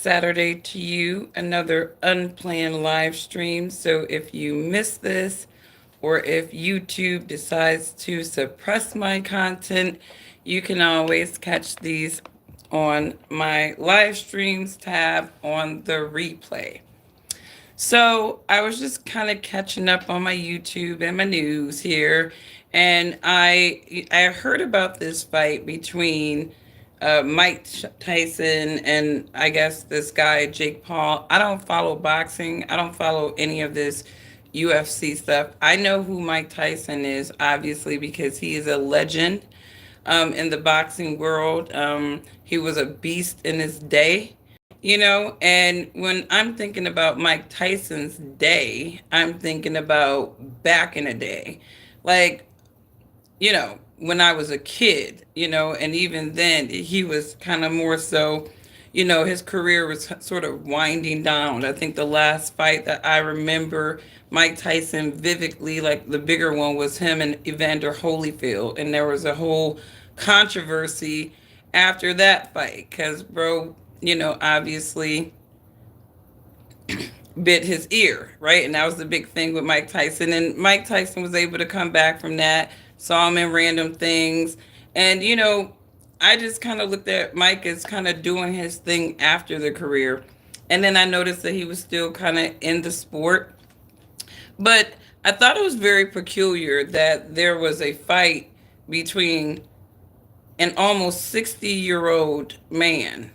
Saturday to you, another unplanned live stream. So if you miss this, or if YouTube decides to suppress my content, you can always catch these on my live streams tab on the replay. So I was just kind of catching up on my YouTube and my news here, and I heard about this fight between Mike Tyson and I guess this guy Jake Paul. I don't follow boxing. I don't follow any of this UFC stuff. I know who Mike Tyson is, obviously, because he is a legend in the boxing world. He was a beast in his day, and when I'm thinking about Mike Tyson's day, I'm thinking about back in the day. Like, when I was a kid, and even then he was kind of more so, his career was sort of winding down. I think the last fight that I remember Mike Tyson vividly, like the bigger one, was him and Evander Holyfield. And there was a whole controversy after that fight because, bro, obviously bit his ear, right? And that was the big thing with Mike Tyson. And Mike Tyson was able to come back from that, saw him in random things. And, I just kind of looked at Mike as kind of doing his thing after the career. And then I noticed that he was still kind of in the sport. But I thought it was very peculiar that there was a fight between an almost 60-year-old man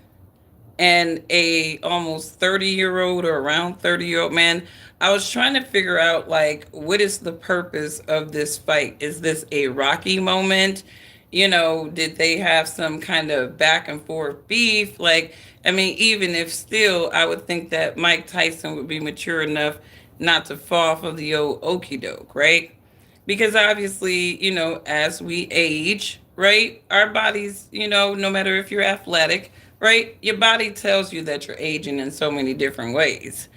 and a almost 30-year-old or around 30-year-old man. I was trying to figure out, like, what is the purpose of this fight? Is this a Rocky moment? Did they have some kind of back and forth beef? Like, I mean, even if still, I would think that Mike Tyson would be mature enough not to fall for the old okie doke, right? Because obviously, as we age, right, our bodies, no matter if you're athletic, right, your body tells you that you're aging in so many different ways.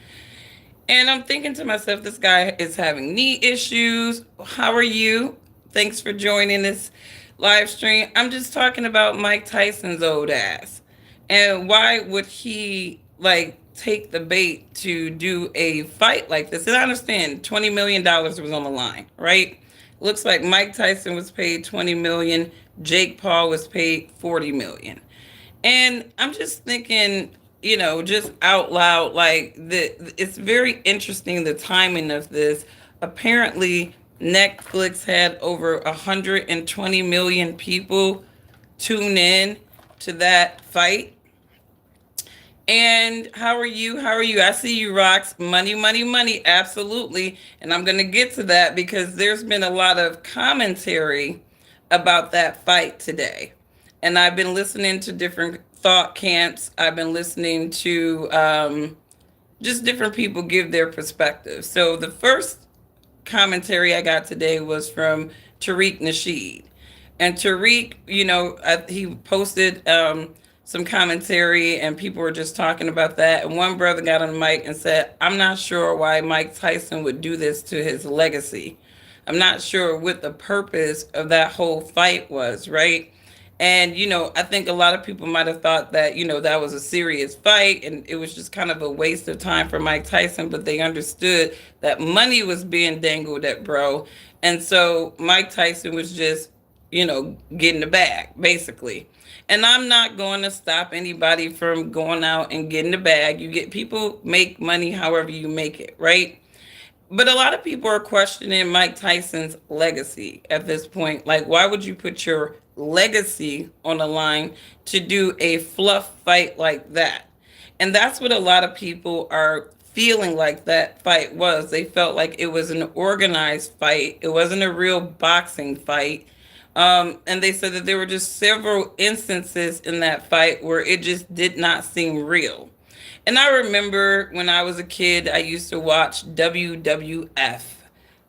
And I'm thinking to myself, this guy is having knee issues. How are you? Thanks for joining this live stream. I'm just talking about Mike Tyson's old ass. And why would he, like, take the bait to do a fight like this? And I understand $20 million was on the line, right? Looks like Mike Tyson was paid $20 million. Jake Paul was paid $40 million. And I'm just thinking, just out loud, like, it's very interesting, the timing of this. Apparently, Netflix had over 120 million people tune in to that fight. And how are you? How are you? I see you, Rocks. Money, money, money. Absolutely. And I'm going to get to that because there's been a lot of commentary about that fight today. And I've been listening to different thought camps. I've been listening to just different people give their perspective. So the first commentary I got today was from Tariq Nasheed. And Tariq, he posted some commentary and people were just talking about that. And one brother got on the mic and said, I'm not sure why Mike Tyson would do this to his legacy. I'm not sure what the purpose of that whole fight was, right? And, I think a lot of people might have thought that, that was a serious fight and it was just kind of a waste of time for Mike Tyson, but they understood that money was being dangled at bro. And so Mike Tyson was just, getting the bag, basically. And I'm not going to stop anybody from going out and getting the bag. People make money however you make it, right? But a lot of people are questioning Mike Tyson's legacy at this point. Like, why would you put your legacy on the line to do a fluff fight like that? And that's what a lot of people are feeling like that fight was. They felt like it was an organized fight. It wasn't a real boxing fight. And they said that there were just several instances in that fight where it just did not seem real. And I remember when I was a kid, I used to watch WWF.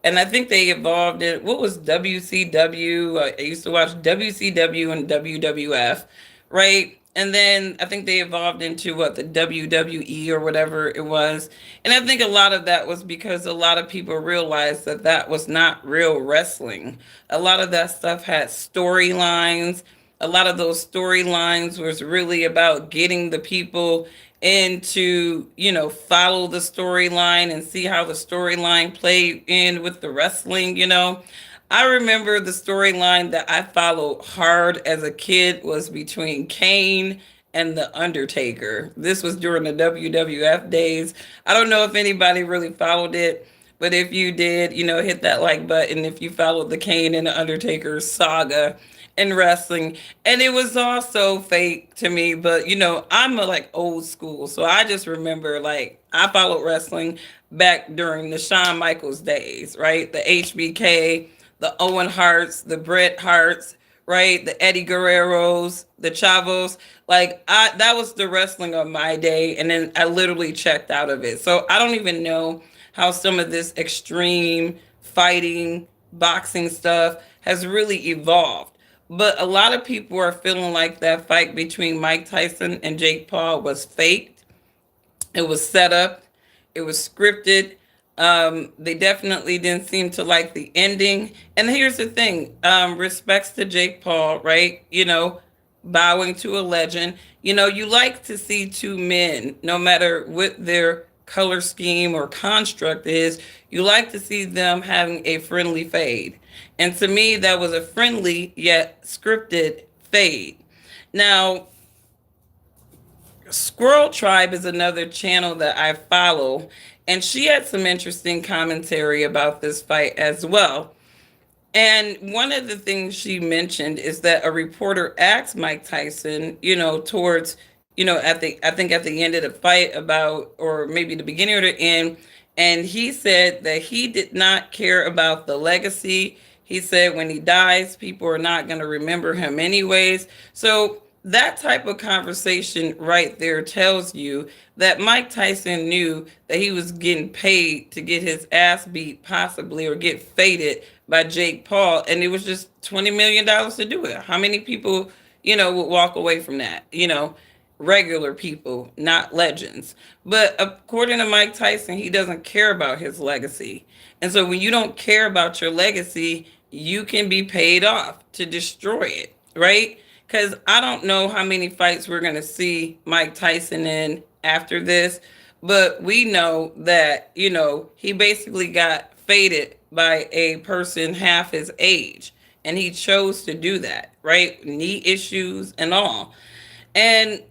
And I think they evolved it. What was WCW? I used to watch WCW and WWF, right? And then I think they evolved into the WWE or whatever it was. And I think a lot of that was because a lot of people realized that that was not real wrestling. A lot of that stuff had storylines. A lot of those storylines was really about getting the people and to, follow the storyline and see how the storyline played in with the wrestling. I remember the storyline that I followed hard as a kid was between Kane and The Undertaker. This was during the WWF days. I don't know if anybody really followed it, but if you did, hit that like button if you followed the Kane and The Undertaker saga in wrestling. And it was also fake to me, but I'm a, like, old school. So I just remember, like, I followed wrestling back during the Shawn Michaels days, right? The HBK, the Owen Harts, the Bret Harts, right? The Eddie Guerreros, the Chavos. Like, that was the wrestling of my day, and then I literally checked out of it. So I don't even know how some of this extreme fighting, boxing stuff has really evolved. But a lot of people are feeling like that fight between Mike Tyson and Jake Paul was faked. It was set up. It was scripted. They definitely didn't seem to like the ending. And here's the thing: respects to Jake Paul, right? Bowing to a legend. You like to see two men, no matter what their color scheme or construct is, you like to see them having a friendly fade. And to me, that was a friendly yet scripted fade. Now, Squirrel Tribe is another channel that I follow, and she had some interesting commentary about this fight as well. And one of the things she mentioned is that a reporter asked Mike Tyson, towards, at the I think at the end of the fight about, or maybe the beginning or the end, and he said that he did not care about the legacy. He said when he dies, people are not going to remember him anyways. So that type of conversation right there tells you that Mike Tyson knew that he was getting paid to get his ass beat, possibly, or get faded by Jake Paul, and it was just $20 million to do it. How many people, would walk away from that? Regular people, not legends. But according to Mike Tyson, he doesn't care about his legacy. And so when you don't care about your legacy, you can be paid off to destroy it, right? Because I don't know how many fights we're going to see Mike Tyson in after this, but we know that, he basically got faded by a person half his age. And he chose to do that, right? Knee issues and all. And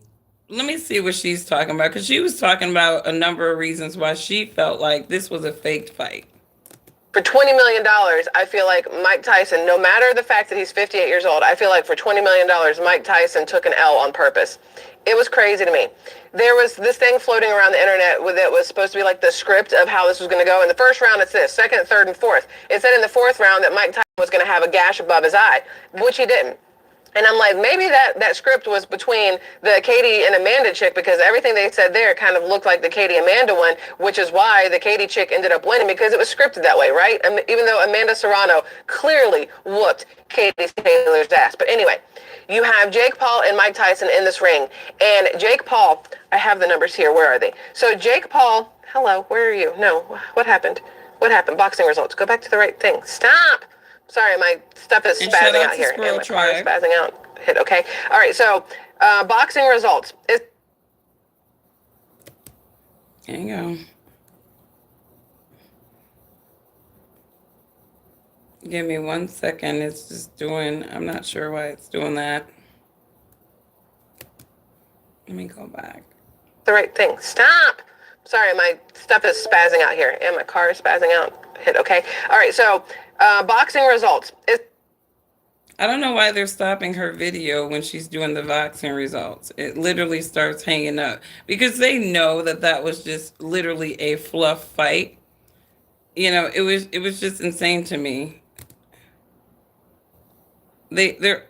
let me see what she's talking about, because she was talking about a number of reasons why she felt like this was a faked fight. For $20 million, I feel like Mike Tyson, no matter the fact that he's 58 years old, I feel like for $20 million, Mike Tyson took an L on purpose. It was crazy to me. There was this thing floating around the internet with it was supposed to be like the script of how this was going to go. In the first round, it's this. Second, third, and fourth. It said in the fourth round that Mike Tyson was going to have a gash above his eye, which he didn't. And I'm like, maybe that script was between the Katie and Amanda chick, because everything they said there kind of looked like the Katie Amanda one, which is why the Katie chick ended up winning, because it was scripted that way, right? Even though Amanda Serrano clearly whooped Katie Taylor's ass. But anyway, you have Jake Paul and Mike Tyson in this ring. And Jake Paul, I have the numbers here. Where are they? So Jake Paul, hello, where are you? No, what happened? What happened? Boxing results. Go back to the right thing. Stop. Sorry, my stuff is spazzing out here. And my car is spazzing out. Hit okay. All right, so boxing results. There you go. Give me 1 second. It's just doing, I'm not sure why it's doing that. Let me go back. The right thing. Stop. Sorry, my stuff is spazzing out here. And my car is spazzing out. Hit okay. All right, so boxing results. I don't know why they're stopping her video when she's doing the boxing results. It literally starts hanging up because they know that that was just literally a fluff fight. It was just insane to me. They're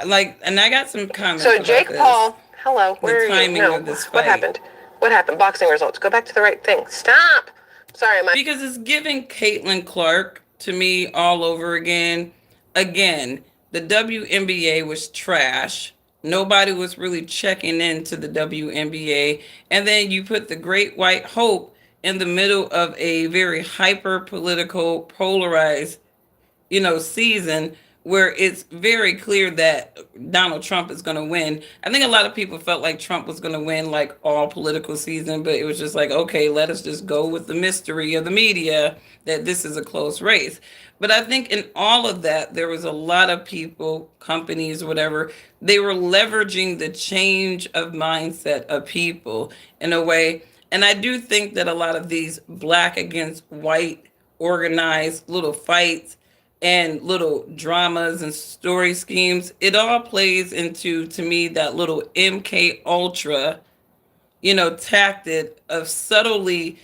like, and I got some comments. So Jake Paul, hello, where the are you? No, of this fight. What happened? What happened? Boxing results. Go back to the right thing. Stop. Sorry, because it's giving Caitlin Clark to me all over again. Again, the WNBA was trash. Nobody was really checking into the WNBA. And then you put the Great White Hope in the middle of a very hyper political, polarized, season where it's very clear that Donald Trump is going to win. I think a lot of people felt like Trump was going to win like all political season, but it was just like, okay, let us just go with the mystery of the media that this is a close race. But I think in all of that, there was a lot of people, companies, whatever, they were leveraging the change of mindset of people in a way. And I do think that a lot of these black against white organized little fights and little dramas and story schemes, it all plays into, to me, that little MK Ultra, tactic of subtly,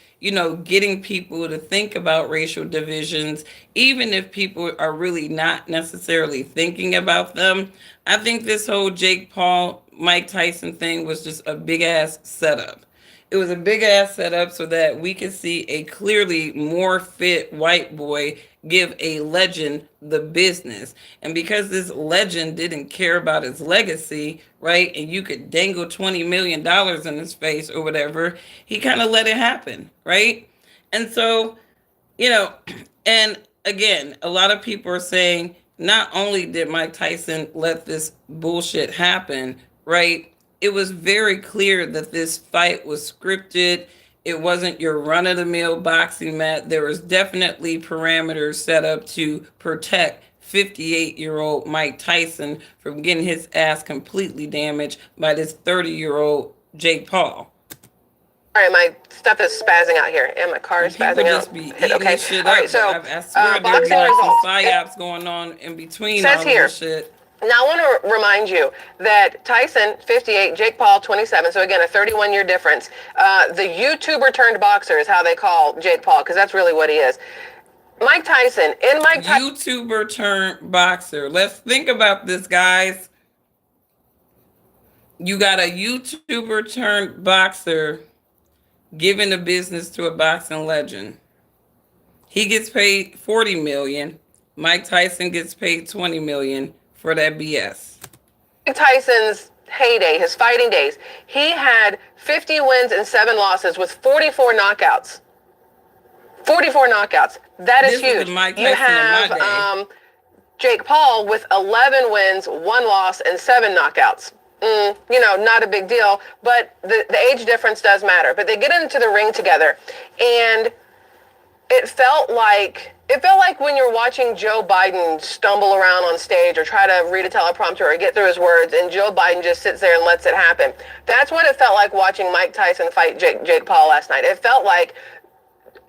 getting people to think about racial divisions, even if people are really not necessarily thinking about them. I think this whole Jake Paul, Mike Tyson thing was just a big ass setup. It was a big ass setup so that we could see a clearly more fit white boy give a legend the business. And because this legend didn't care about his legacy, right? And you could dangle $20 million in his face or whatever, he kind of let it happen, right? And so, you know, and again, a lot of people are saying not only did Mike Tyson let this bullshit happen, right? It was very clear that this fight was scripted. It wasn't your run of the mill boxing match. There was definitely parameters set up to protect 58-year-old Mike Tyson from getting his ass completely damaged by this 30-year-old Jake Paul. All right, my stuff is spazzing out here, and my car is People spazzing just out. be eating Okay, this shit all up. right. So, I swear there be boxing like some results. psyops going on in between Says all of here. this shit. Now, I want to remind you that Tyson, 58, Jake Paul, 27. So, again, a 31-year difference. The YouTuber turned boxer is how they call Jake Paul, because that's really what he is. Mike Tyson, YouTuber turned boxer. Let's think about this, guys. You got a YouTuber turned boxer giving the business to a boxing legend. He gets paid 40 million. Mike Tyson gets paid 20 million for that BS. Mike Tyson's heyday, his fighting days, he had 50 wins and 7 losses with 44 knockouts. 44 knockouts. That is This huge. is the Mike You Tyson have of my day. Jake Paul with 11 wins, 1 loss, and 7 knockouts. Not a big deal, but the age difference does matter. But they get into the ring together, and it felt like when you're watching Joe Biden stumble around on stage or try to read a teleprompter or get through his words, and Joe Biden just sits there and lets it happen. That's what it felt like watching Mike Tyson fight Jake Paul last night. It felt like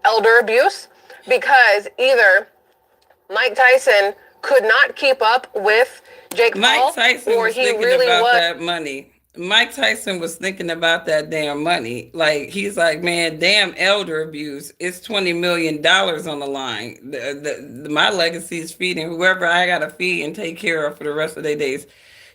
elder abuse, because either Mike Tyson could not keep up with Jake Paul, Mike Tyson or was he thinking really about was. that money. Mike Tyson was thinking about that damn money. Like, he's like, man, damn elder abuse. It's $20 million on the line. My legacy is feeding whoever I gotta feed and take care of for the rest of their days.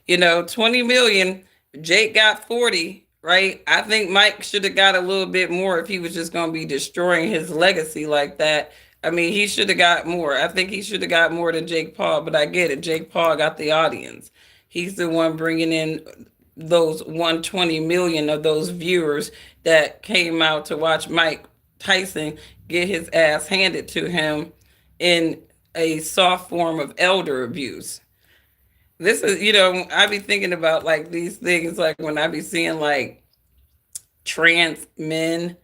20 million. Jake got 40, right? I think Mike should have got a little bit more if he was just gonna be destroying his legacy like that. I mean, he should have got more. I think he should have got more than Jake Paul, but I get it. Jake Paul got the audience. He's the one bringing in those 120 million of those viewers that came out to watch Mike Tyson get his ass handed to him in a soft form of elder abuse. This is, I be thinking about like these things, like when I be seeing like trans men,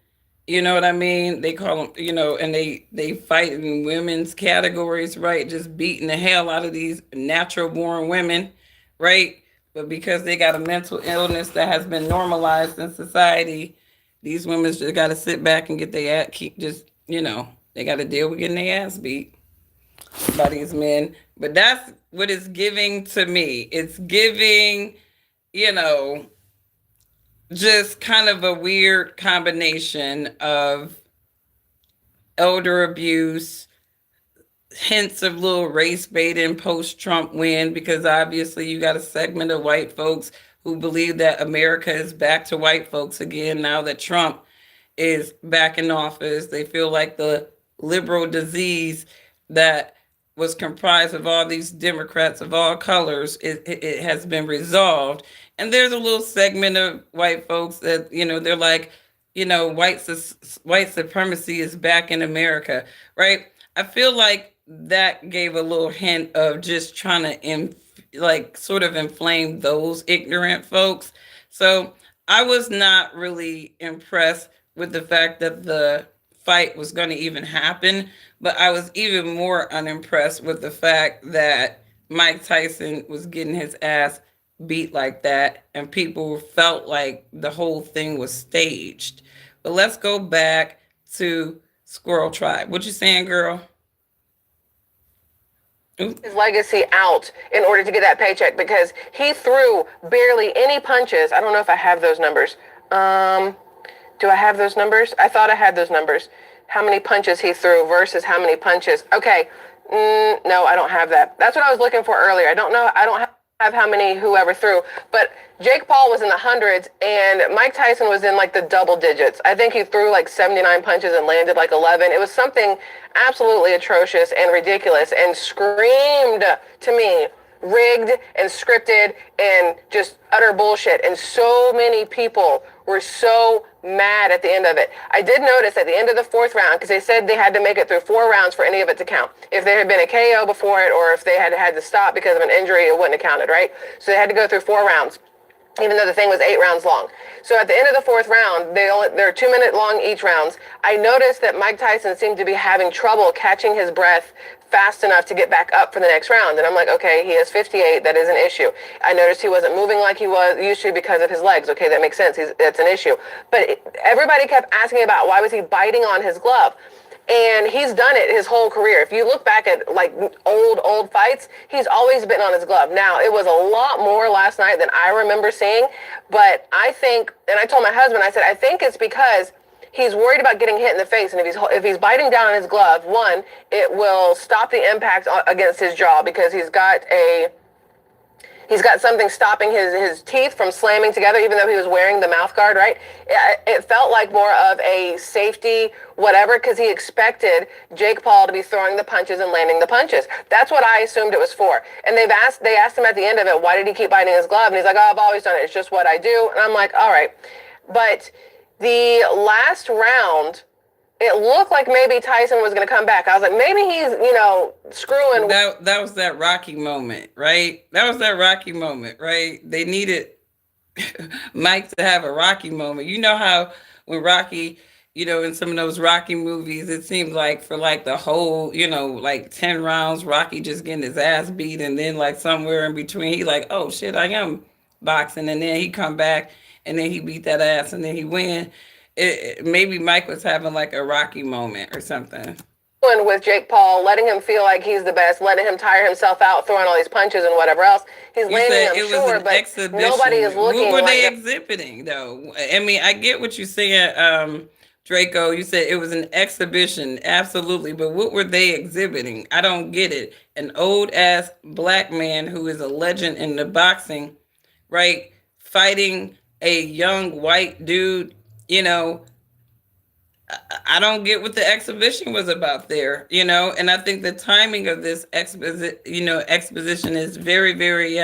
you know what I mean? They call them, and they fight in women's categories, right? Just beating the hell out of these natural born women, right? But because they got a mental illness that has been normalized in society, these women just got to sit back and get their ass, keep just, they got to deal with getting their ass beat by these men. But that's what it's giving to me. It's giving, you know, just kind of a weird combination of elder abuse, hints of little race baiting post Trump win, because obviously you got a segment of white folks who believe that America is back to white folks again now that Trump is back in office. They feel like the liberal disease that was comprised of all these Democrats of all colors, it has been resolved. And there's a little segment of white folks that, they're like, white supremacy is back in America, right? I feel like that gave a little hint of just trying to like sort of inflame those ignorant folks. So I was not really impressed with the fact that the fight was going to even happen, but I was even more unimpressed with the fact that Mike Tyson was getting his ass beat like that and people felt like the whole thing was staged. But let's go back to Squirrel Tribe. What you saying, girl? Oop. His legacy out in order to get that paycheck because he threw barely any punches. I don't know if I have those numbers. Do I have those numbers? I thought I had those numbers. How many punches he threw versus how many punches. Okay. No, I don't have that. That's what I was looking for earlier. I don't know. I don't have how many whoever threw, but Jake Paul was in the hundreds and Mike Tyson was in like the double digits. I think he threw like 79 punches and landed like 11. It was something absolutely atrocious and ridiculous and screamed to me rigged and scripted and just utter bullshit. And so many people were so mad at the end of it. I did notice at the end of the fourth round, because they said they had to make it through 4 rounds for any of it to count. If there had been a KO before it, or if they had to stop because of an injury, it wouldn't have counted, right? So they had to go through 4 rounds, even though the thing was 8 rounds long. So at the end of the fourth round, they're 2-minute long each rounds. I noticed that Mike Tyson seemed to be having trouble catching his breath fast enough to get back up for the next round. And I'm like, okay, he is 58. That is an issue. I noticed he wasn't moving like he was used to because of his legs. Okay, that makes sense. That's an issue. But everybody kept asking about why was he biting on his glove. And he's done it his whole career. If you look back at like old fights, he's always been on his glove. Now, it was a lot more last night than I remember seeing. But I think, and I told my husband, I said, I think it's because he's worried about getting hit in the face. And if he's biting down on his glove, one, it will stop the impact against his jaw because he's got something stopping his teeth from slamming together, even though he was wearing the mouth guard, right? It felt like more of a safety whatever, because he expected Jake Paul to be throwing the punches and landing the punches. That's what I assumed it was for. And they asked him at the end of it, why did he keep biting his glove? And he's like, oh, I've always done it. It's just what I do. And I'm like, all right. But the last round, it looked like maybe Tyson was going to come back. I was like, maybe he's, screwing. That was that Rocky moment, right? That was that Rocky moment, right? They needed Mike to have a Rocky moment. You know how when Rocky, in some of those Rocky movies, it seems like for like the whole, like 10 rounds, Rocky just getting his ass beat. And then like somewhere in between, he like, oh shit, I am boxing. And then he come back and then he beat that ass and then he win. Maybe Mike was having like a Rocky moment or something. With Jake Paul, letting him feel like he's the best, letting him tire himself out, throwing all these punches and whatever else. He's landing, I'm sure, but exhibition. Nobody is looking. What were they exhibiting, though? I mean, I get what you're saying, Draco. You said it was an exhibition, absolutely, but what were they exhibiting? I don't get it. An old ass black man who is a legend in the boxing, right, fighting a young white dude. I don't get what the exhibition was about there, and I think the timing of this exposition is very, very,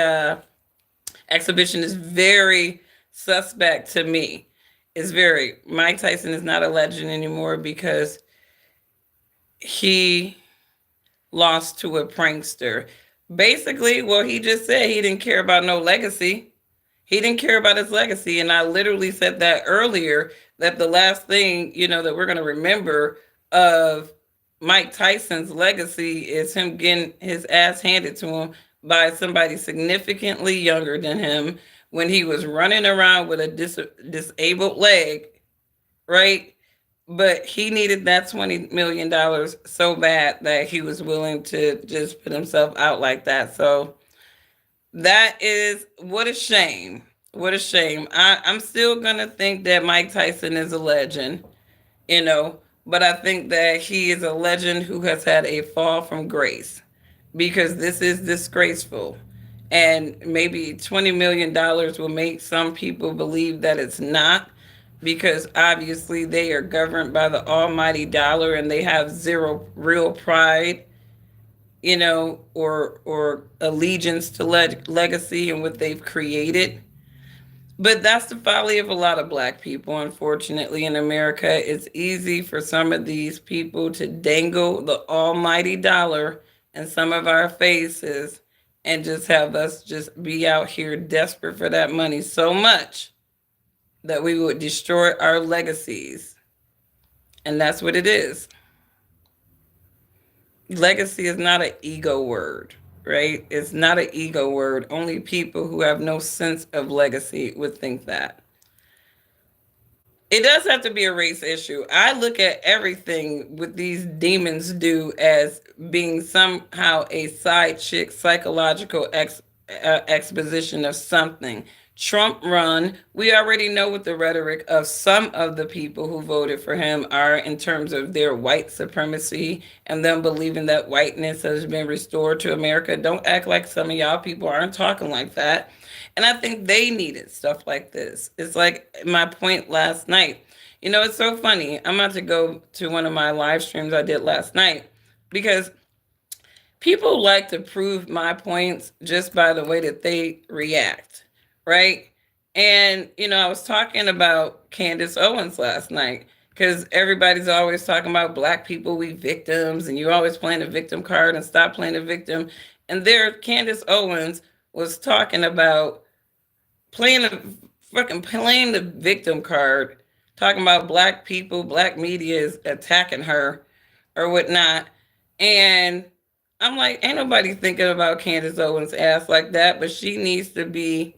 exhibition is very suspect to me. It's very, Mike Tyson is not a legend anymore because he lost to a prankster. Basically, well, he just said he didn't care about no legacy. He didn't care about his legacy. And I literally said that earlier, that the last thing, that we're going to remember of Mike Tyson's legacy is him getting his ass handed to him by somebody significantly younger than him when he was running around with a disabled leg, right? But he needed that $20 million so bad that he was willing to just put himself out like that. So that is, what a shame. What a shame. I'm still going to think that Mike Tyson is a legend, but I think that he is a legend who has had a fall from grace because this is disgraceful. And maybe $20 million will make some people believe that it's not, because obviously they are governed by the almighty dollar and they have zero real pride, or allegiance to legacy and what they've created. But that's the folly of a lot of black people, unfortunately, in America. It's easy for some of these people to dangle the almighty dollar in some of our faces and just have us just be out here desperate for that money so much that we would destroy our legacies. And that's what it is. Legacy is not an ego word, right? It's not an ego word. Only people who have no sense of legacy would think that. It does have to be a race issue. I look at everything with these demons do as being somehow a side chick psychological exposition of something. Trump run, we already know what the rhetoric of some of the people who voted for him are in terms of their white supremacy and them believing that whiteness has been restored to America. Don't act like some of y'all people aren't talking like that. And I think they needed stuff like this. It's like my point last night. You know, it's so funny. I'm about to go to one of my live streams I did last night because people like to prove my points just by the way that they react, right? And, you know, I was talking about Candace Owens last night because everybody's always talking about black people, we victims, and you always playing the victim card and stop playing the victim. And there, Candace Owens was talking about playing the victim card, talking about black people, black media is attacking her or whatnot. And I'm like, ain't nobody thinking about Candace Owens' ass like that, but she needs to be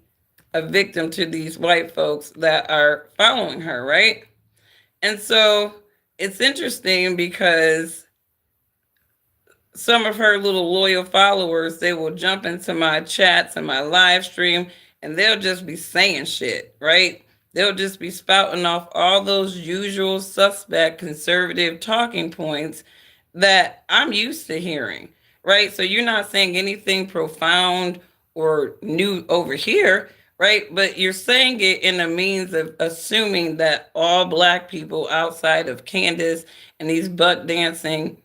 a victim to these white folks that are following her, right? And so it's interesting because some of her little loyal followers, they will jump into my chats and my live stream and they'll just be saying shit, right? They'll just be spouting off all those usual suspect conservative talking points that I'm used to hearing, right? So you're not saying anything profound or new over here, right? But you're saying it in a means of assuming that all black people outside of Candace and these buck dancing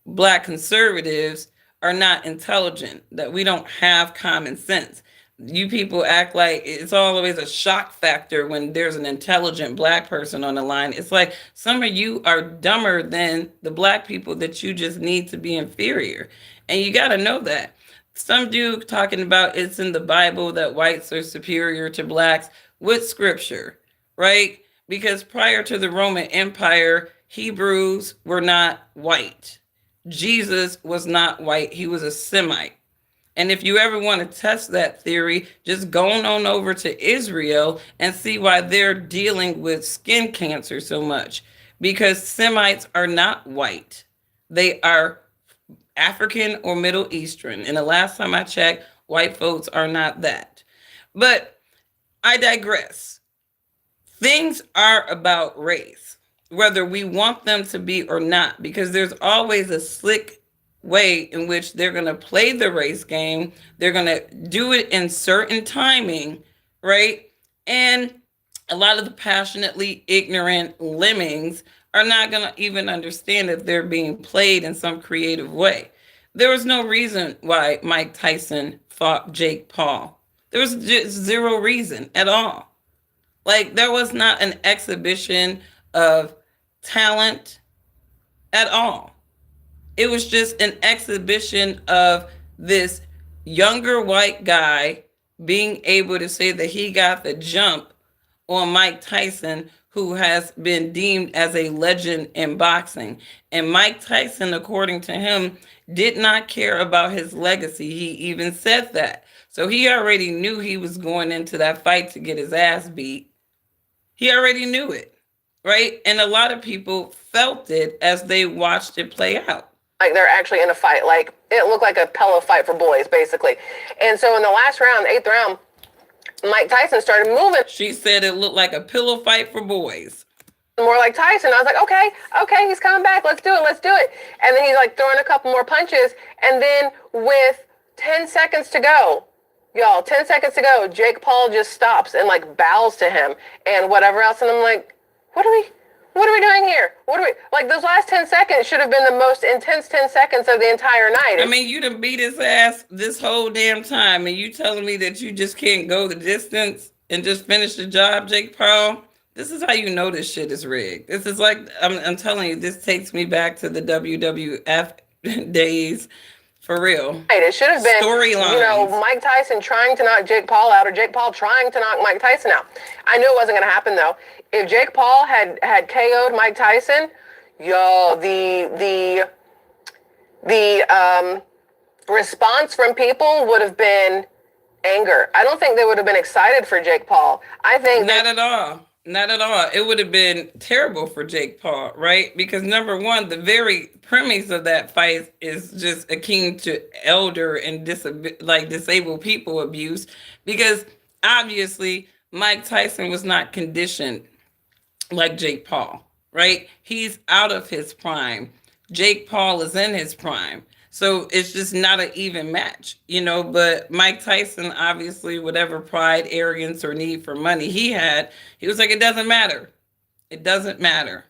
black conservatives are not intelligent, that we don't have common sense. You people act like it's always a shock factor when there's an intelligent black person on the line. It's like some of you are dumber than the black people that you just need to be inferior. And you got to know that. Some dude talking about it's in the Bible that whites are superior to blacks with scripture, right? Because prior to the Roman Empire, Hebrews were not white. Jesus was not white, he was a Semite. And if you ever want to test that theory, just go on over to Israel and see why they're dealing with skin cancer so much. Because Semites are not white, they are African or Middle Eastern. And the last time I checked, white folks are not that. But I digress. Things are about race, whether we want them to be or not, because there's always a slick way in which they're going to play the race game. They're going to do it in certain timing, right? And a lot of the passionately ignorant lemmings are not going to even understand that they're being played in some creative way. There was no reason why Mike Tyson fought Jake Paul. There was just zero reason at all. Like, there was not an exhibition of talent at all. It was just an exhibition of this younger white guy being able to say that he got the jump on Mike Tyson, who has been deemed as a legend in boxing. And Mike Tyson, according to him, did not care about his legacy. He even said that. So he already knew he was going into that fight to get his ass beat. He already knew it, right? And a lot of people felt it as they watched it play out. Like they're actually in a fight. Like it looked like a pillow fight for boys, basically. And so in the last round, 8th round, Mike Tyson started moving. She said it looked like a pillow fight for boys. More like Tyson. I was like, okay, he's coming back. Let's do it. And then he's like throwing a couple more punches. And then with 10 seconds to go, y'all, 10 seconds to go, Jake Paul just stops and like bows to him and whatever else. And I'm like, what are we doing here? Like those last 10 seconds should have been the most intense 10 seconds of the entire night. I mean, you done beat his ass this whole damn time and you telling me that you just can't go the distance? and just finish the job, Jake Paul, this is how you know this shit is rigged. This is like, I'm telling you, this takes me back to the WWF days for real. Right. It should have been, Storylines. Mike Tyson trying to knock Jake Paul out, or Jake Paul trying to knock Mike Tyson out. I knew it wasn't going to happen though. If Jake Paul had KO'd Mike Tyson, the response from people would have been anger. I don't think they would have been excited for Jake Paul. I think not at all. Not at all. It would have been terrible for Jake Paul, right? Because number one, the very premise of that fight is just akin to elder and disabled people abuse. Because obviously, Mike Tyson was not conditioned like Jake Paul, right? He's out of his prime. Jake Paul is in his prime. So it's just not an even match, but Mike Tyson, obviously, whatever pride, arrogance, or need for money he had, he was like, it doesn't matter. It doesn't matter.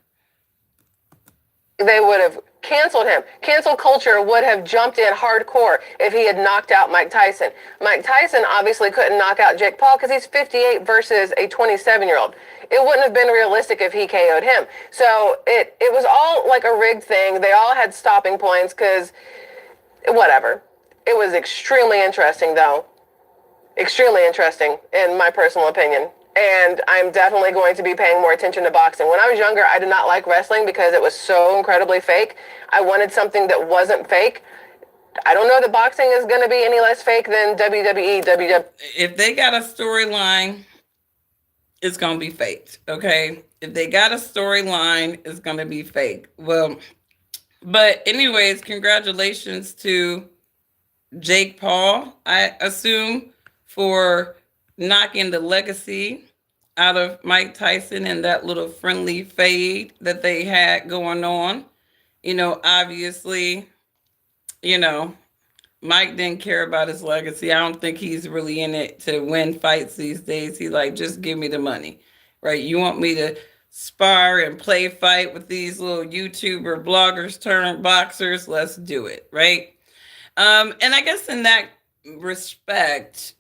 They would have canceled him. Cancel culture would have jumped in hardcore if he had knocked out Mike Tyson. Mike Tyson obviously couldn't knock out Jake Paul because he's 58 versus a 27-year-old. It wouldn't have been realistic if he KO'd him. So it was all like a rigged thing. They all had stopping points because whatever. It was extremely interesting, though. Extremely interesting, in my personal opinion. And I'm definitely going to be paying more attention to boxing. When I was younger, I did not like wrestling because it was so incredibly fake. I wanted something that wasn't fake. I don't know that boxing is going to be any less fake than WWE, WW. If they got a storyline, it's going to be faked, okay? If they got a storyline, it's going to be fake. Well, but anyways, congratulations to Jake Paul, I assume, for knocking the legacy out of Mike Tyson and that little friendly fade that they had going on. Obviously, Mike didn't care about his legacy. I don't think he's really in it to win fights these days. He's like, just give me the money, right? You want me to spar and play fight with these little YouTuber bloggers turned boxers? Let's do it, right? And I guess in that respect,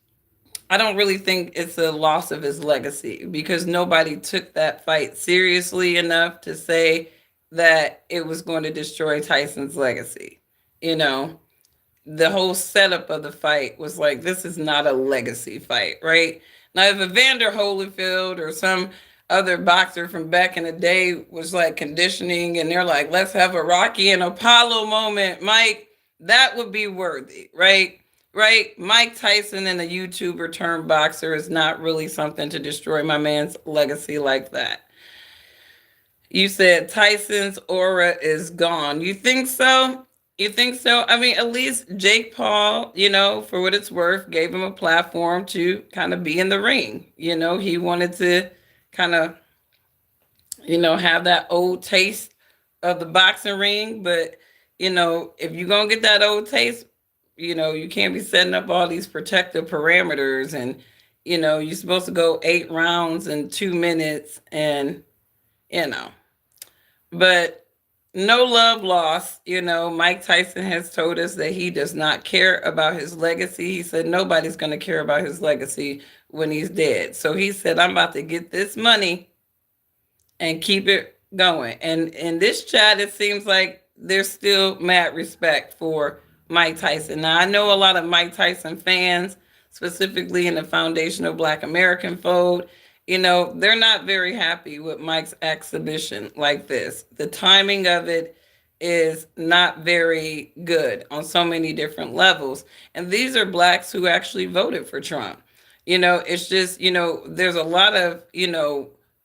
I don't really think it's a loss of his legacy because nobody took that fight seriously enough to say that it was going to destroy Tyson's legacy. The whole setup of the fight was like, this is not a legacy fight, right? Now, if Evander Holyfield or some other boxer from back in the day was like conditioning and they're like, let's have a Rocky and Apollo moment, Mike, that would be worthy, right? Right? Mike Tyson and a YouTuber turned boxer is not really something to destroy my man's legacy like that. You said Tyson's aura is gone. You think so? You think so? I mean, at least Jake Paul, for what it's worth, gave him a platform to kind of be in the ring. He wanted to kind of, have that old taste of the boxing ring. But, if you're going to get that old taste, you can't be setting up all these protective parameters. And, you're supposed to go 8 rounds in 2 minutes and, but no love lost. Mike Tyson has told us that he does not care about his legacy. He said nobody's going to care about his legacy when he's dead. So he said, I'm about to get this money and keep it going. And in this chat, it seems like there's still mad respect for Mike Tyson. Now, I know a lot of Mike Tyson fans, specifically in the Foundational Black American fold, they're not very happy with Mike's exhibition like this. The timing of it is not very good on so many different levels. And these are Blacks who actually voted for Trump. It's just, there's a lot of,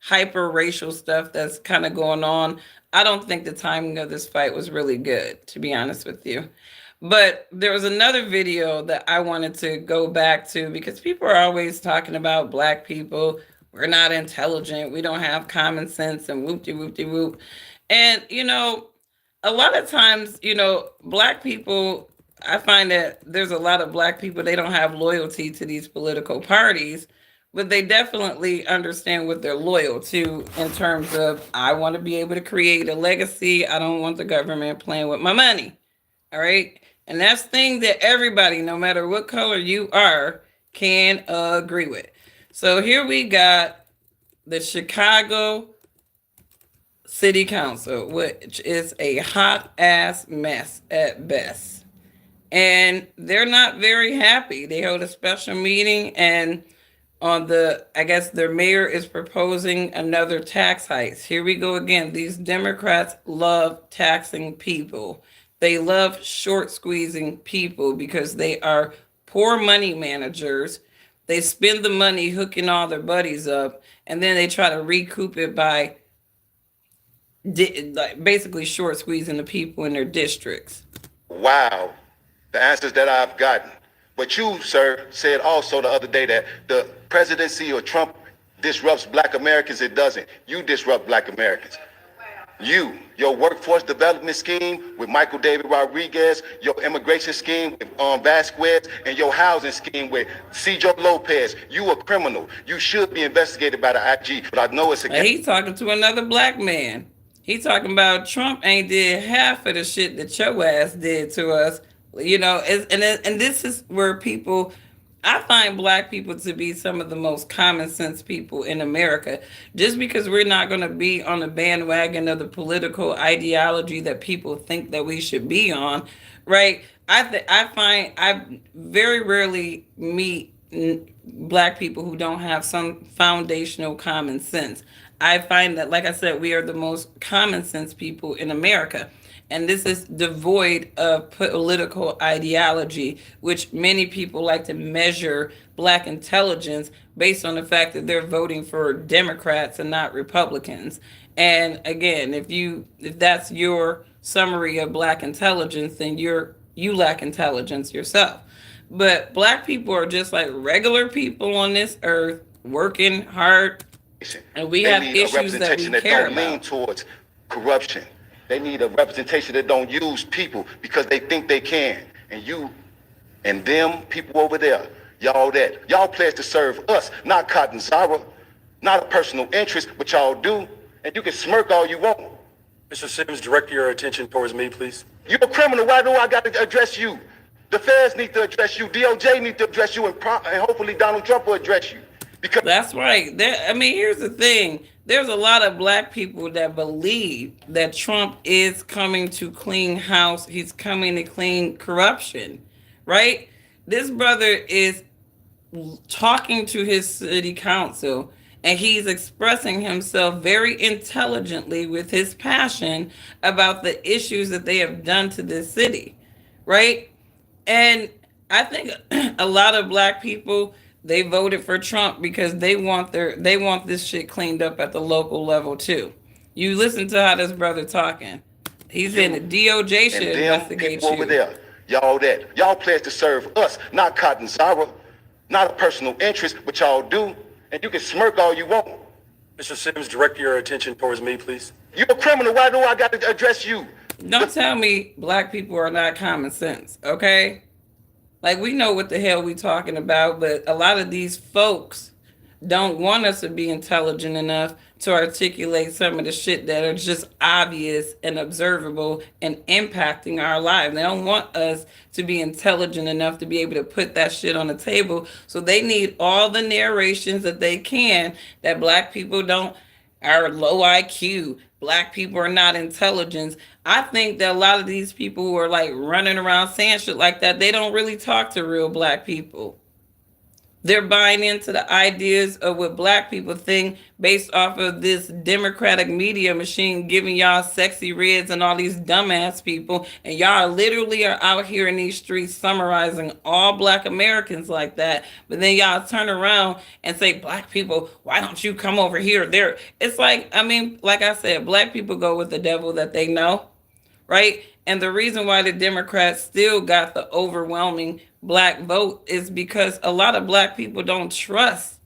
hyper racial stuff that's kind of going on. I don't think the timing of this fight was really good, to be honest with you. But there was another video that I wanted to go back to because people are always talking about Black people. We're not intelligent. We don't have common sense and whoop-de-whoop-de-whoop. And, a lot of times, Black people, I find that there's a lot of Black people, they don't have loyalty to these political parties, but they definitely understand what they're loyal to in terms of, I want to be able to create a legacy. I don't want the government playing with my money. All right. And that's the thing that everybody, no matter what color you are, can agree with. So here we got the Chicago City Council, which is a hot ass mess at best. And they're not very happy. They held a special meeting, and on the, I guess their mayor is proposing another tax hike. Here we go again. These Democrats love taxing people. They love short squeezing people because they are poor money managers. They spend the money hooking all their buddies up, and then they try to recoup it by like basically short squeezing the people in their districts. Wow, the answers that I've gotten. But you, sir, said also the other day that the presidency or Trump disrupts black Americans. It doesn't. You disrupt black Americans. Your workforce development scheme with Michael David Rodriguez, your immigration scheme with Vasquez, and your housing scheme with Cjo Lopez. You a criminal. You should be investigated by the IG, but I know it's against. He's talking to another black man. He talking about Trump ain't did half of the shit that your ass did to us. You know, and this is where people, I find black people to be some of the most common sense people in America. Just because we're not going to be on the bandwagon of the political ideology that people think that we should be on, right? I find I very rarely meet black people who don't have some foundational common sense. I find that, like I said, we are the most common sense people in America. And this is devoid of political ideology, which many people like to measure black intelligence based on the fact that they're voting for Democrats and not Republicans. And again, if that's your summary of black intelligence, then you lack intelligence yourself. But black people are just like regular people on this earth, working hard, and we They have need a issues that we representation that care don't lean about. towards corruption. They need a representation that don't use people because they think they can. And you and them people over there, y'all pledge to serve us, not Cotton Zara, not a personal interest, but y'all do. And you can smirk all you want. Mr. Sims, direct your attention towards me, please. You're a criminal. Why do I got to address you? The feds need to address you. DOJ need to address you, and hopefully Donald Trump will address you. Because That's right. I mean, here's the thing. There's a lot of black people that believe that Trump is coming to clean house. He's coming to clean corruption, right? This brother is talking to his city council, and he's expressing himself very intelligently with his passion about the issues that they have done to this city, right? And I think a lot of black people, they voted for Trump because they want this shit cleaned up at the local level too. You listen to how this brother talking. He's in the DOJ should and them investigate people over you. there, y'all pledge to serve us, not Cotton Zara, not a personal interest, but y'all do. And you can smirk all you want. Mr. Sims, direct your attention towards me, please. You're a criminal. Why do I got to address you? Don't tell me black people are not common sense, okay? Like, we know what the hell we talking about, but a lot of these folks don't want us to be intelligent enough to articulate some of the shit that are just obvious and observable and impacting our lives. They don't want us to be intelligent enough to be able to put that shit on the table. So they need all the narrations that they can that black people don't are low IQ. Black people are not intelligent. I think that a lot of these people who are like running around saying shit like that, they don't really talk to real black people. They're buying into the ideas of what black people think based off of this democratic media machine giving y'all sexy reds and all these dumbass people. And y'all literally are out here in these streets summarizing all black Americans like that. But then y'all turn around and say, black people, why don't you come over here? There. It's like, I mean, like I said, black people go with the devil that they know, right? And the reason why the Democrats still got the overwhelming black vote is because a lot of black people don't trust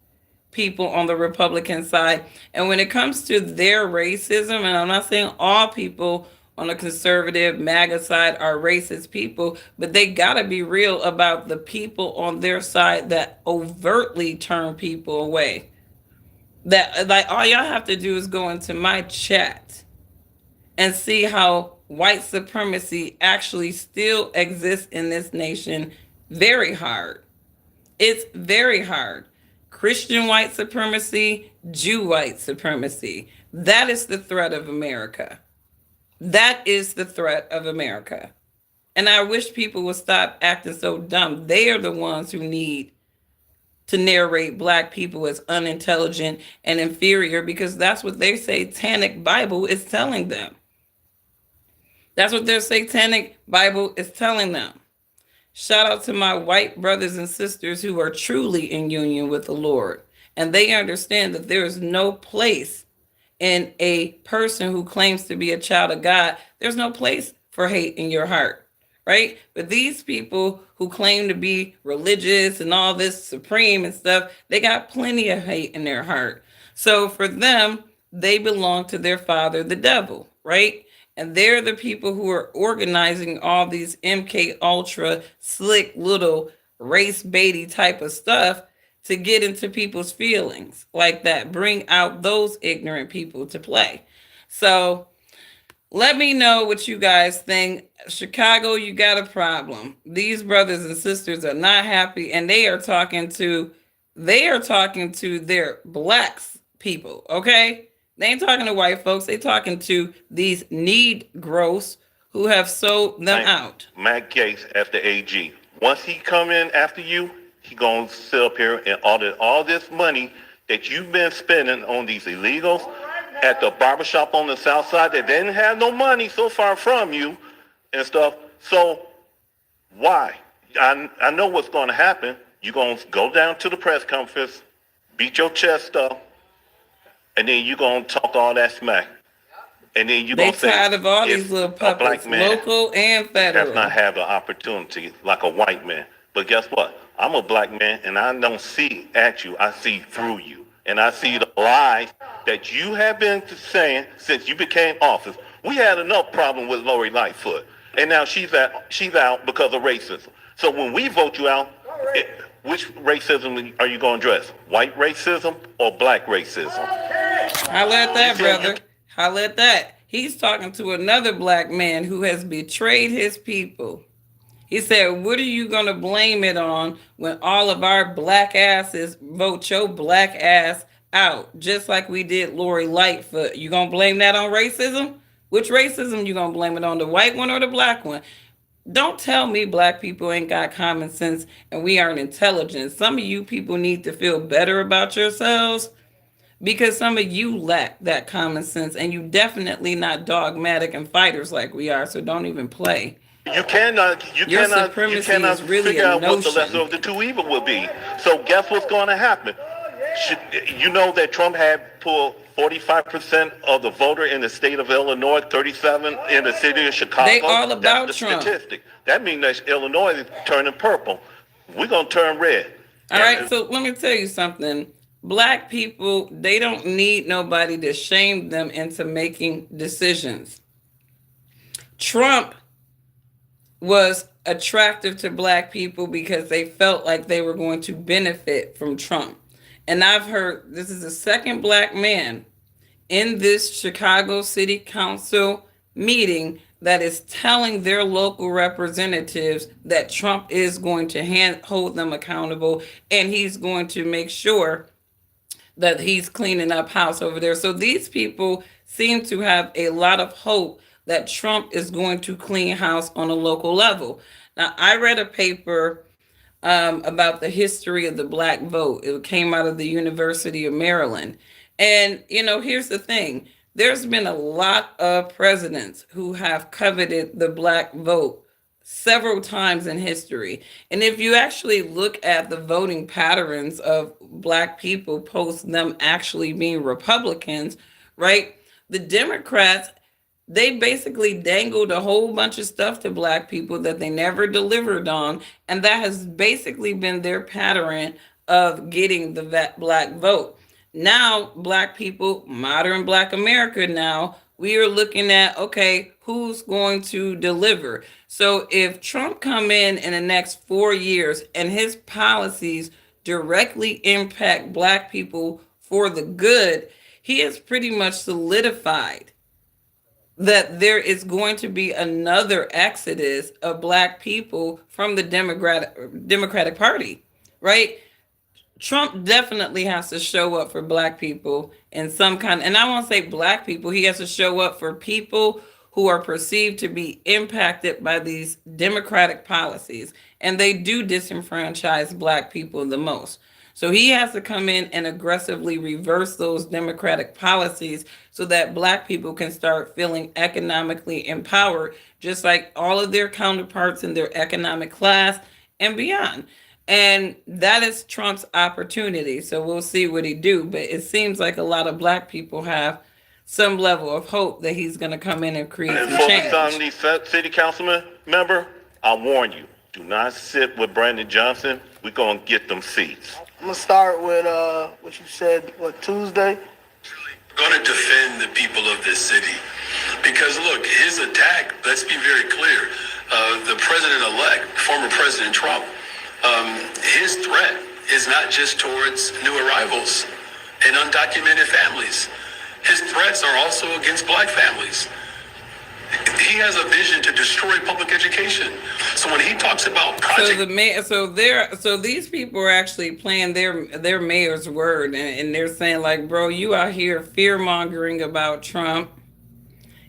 people on the Republican side. And when it comes to their racism, and I'm not saying all people on the conservative MAGA side are racist people, but they got to be real about the people on their side that overtly turn people away. That, like, all y'all have to do is go into my chat and see how white supremacy actually still exists in this nation. Very hard. It's very hard. Christian white supremacy, Jew white supremacy. That is the threat of America. That is the threat of America. And I wish people would stop acting so dumb. They are the ones who need to narrate black people as unintelligent and inferior because that's what their satanic Bible is telling them. That's what their satanic Bible is telling them. Shout out to my white brothers and sisters who are truly in union with the Lord. And they understand that there is no place in a person who claims to be a child of God. There's no place for hate in your heart, right? But these people who claim to be religious and all this supreme and stuff, they got plenty of hate in their heart. So for them, they belong to their father, the devil, right? And they're the people who are organizing all these MK Ultra slick little race baity type of stuff to get into people's feelings like that, bring out those ignorant people to play. So let me know what you guys think. Chicago, you got a problem. These brothers and sisters are not happy, and they are talking to their blacks people, okay? They ain't talking to white folks. They talking to these Negroes who have sold them out. Matt Gaetz as the AG. Once he come in after you, he gonna sit up here and audit all this money that you've been spending on these illegals at the barbershop on the south side that didn't have no money so far from you and stuff. So why? I know what's going to happen. You're going to go down to the press conference, beat your chest up, and then you're going to talk all that smack. And then you're going to say, they tired of all these little puppets, local and federal. Does not have the opportunity like a white man. But guess what? I'm a black man, and I don't see at you. I see through you. And I see the lies that you have been saying since you became office. We had enough problem with Lori Lightfoot, and now she's out because of racism. So when we vote you out, which racism are you going to address? White racism or black racism? Holla at that, brother. Holla at that. He's talking to another black man who has betrayed his people. He said, what are you going to blame it on when all of our black asses vote your black ass out, just like we did Lori Lightfoot? You going to blame that on racism? Which racism you going to blame it on, the white one or the black one? Don't tell me black people ain't got common sense and we aren't intelligent. Some of you people need to feel better about yourselves because some of you lack that common sense and you definitely not dogmatic and fighters like we are, so don't even play. You cannot figure out what the lesser of the two evil will be. So guess what's going to happen? You know that Trump had pulled 45% of the voter in the state of Illinois, 37 in the city of Chicago. They all about That's the Trump. statistic. That means that Illinois is turning purple. We're going to turn red. All right, so let me tell you something. Black people, they don't need nobody to shame them into making decisions. Trump was attractive to black people because they felt like they were going to benefit from Trump. And I've heard this is the second black man in this Chicago City Council meeting that is telling their local representatives that Trump is going to hold them accountable and he's going to make sure that he's cleaning up house over there. So these people seem to have a lot of hope that Trump is going to clean house on a local level. Now, I read a paper about the history of the black vote. It came out of the University of Maryland. And, here's the thing. There's been a lot of presidents who have coveted the black vote several times in history. And if you actually look at the voting patterns of black people post them actually being Republicans, right? The Democrats, they basically dangled a whole bunch of stuff to black people that they never delivered on. And that has basically been their pattern of getting the black vote. Now, black people, modern black America now, we are looking at, okay, who's going to deliver? So if Trump come in the next 4 years and his policies directly impact black people for the good, he has pretty much solidified that there is going to be another exodus of black people from the Democratic Party, right? Trump definitely has to show up for black people in some kind, and I won't say black people, he has to show up for people who are perceived to be impacted by these democratic policies. And they do disenfranchise black people the most. So he has to come in and aggressively reverse those democratic policies so that black people can start feeling economically empowered, just like all of their counterparts in their economic class and beyond. And that is Trump's opportunity. So we'll see what he do. But it seems like a lot of black people have some level of hope that he's going to come in and create And some for change. some of these city councilmen member, I warn you, do not sit with Brandon Johnson. We're going to get them seats. I'm going to start with what you said, Tuesday? Going to defend the people of this city. Because, look, his attack, let's be very clear, the president-elect, former President Trump, his threat is not just towards new arrivals and undocumented families. His threats are also against black families. He has a vision to destroy public education. So when he talks about So these people are actually playing their mayor's word, and they're saying like, bro, you out here fear mongering about Trump.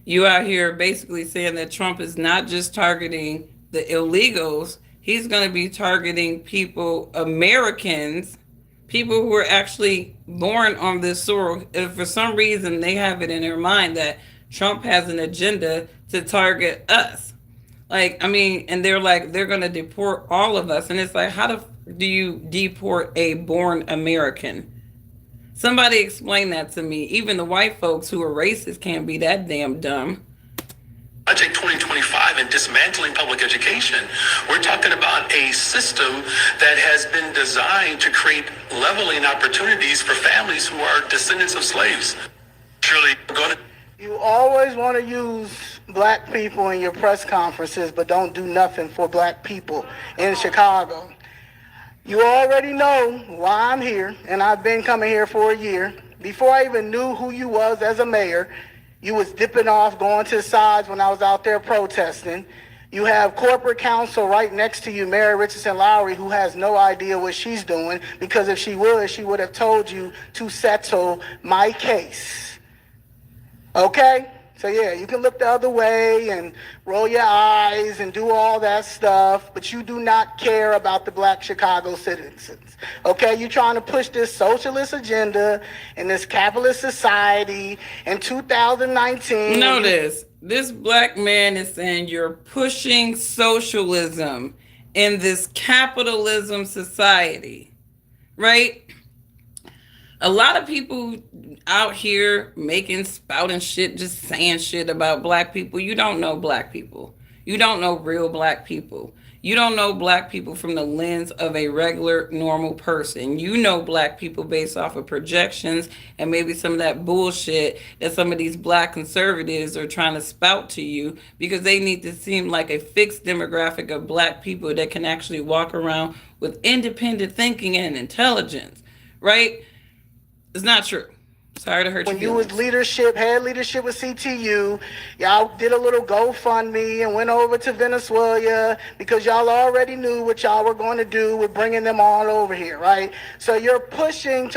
You out here basically saying that Trump is not just targeting the illegals. He's going to be targeting people, Americans, people who are actually born on this soil. If for some reason they have it in their mind that Trump has an agenda to target us. Like, I mean, and they're like, they're going to deport all of us. And it's like, how do you deport a born American? Somebody explain that to me. Even the white folks who are racist can't be that damn dumb. Project 2025 and dismantling public education. We're talking about a system that has been designed to create leveling opportunities for families who are descendants of slaves. Surely going to... You always want to use black people in your press conferences, but don't do nothing for black people in Chicago. You already know why I'm here, and I've been coming here for a year. Before I even knew who you was as a mayor, you was dipping off, going to the sides when I was out there protesting. You have corporate counsel right next to you, Mary Richardson Lowry, who has no idea what she's doing, because if she would have told you to settle my case. Okay? So yeah, you can look the other way and roll your eyes and do all that stuff, but you do not care about the black Chicago citizens. Okay? You're trying to push this socialist agenda in this capitalist society in 2019. Notice, this black man is saying you're pushing socialism in this capitalism society, right? A lot of people out here spouting shit, just saying shit about black people. You don't know black people. You don't know real black people. You don't know black people from the lens of a regular, normal person. You know black people based off of projections and maybe some of that bullshit that some of these black conservatives are trying to spout to you because they need to seem like a fixed demographic of black people that can actually walk around with independent thinking and intelligence, right? It's not true. Sorry to hurt you. When you was head leadership with CTU, y'all did a little GoFundMe and went over to Venezuela because y'all already knew what y'all were going to do with bringing them all over here, right? So you're pushing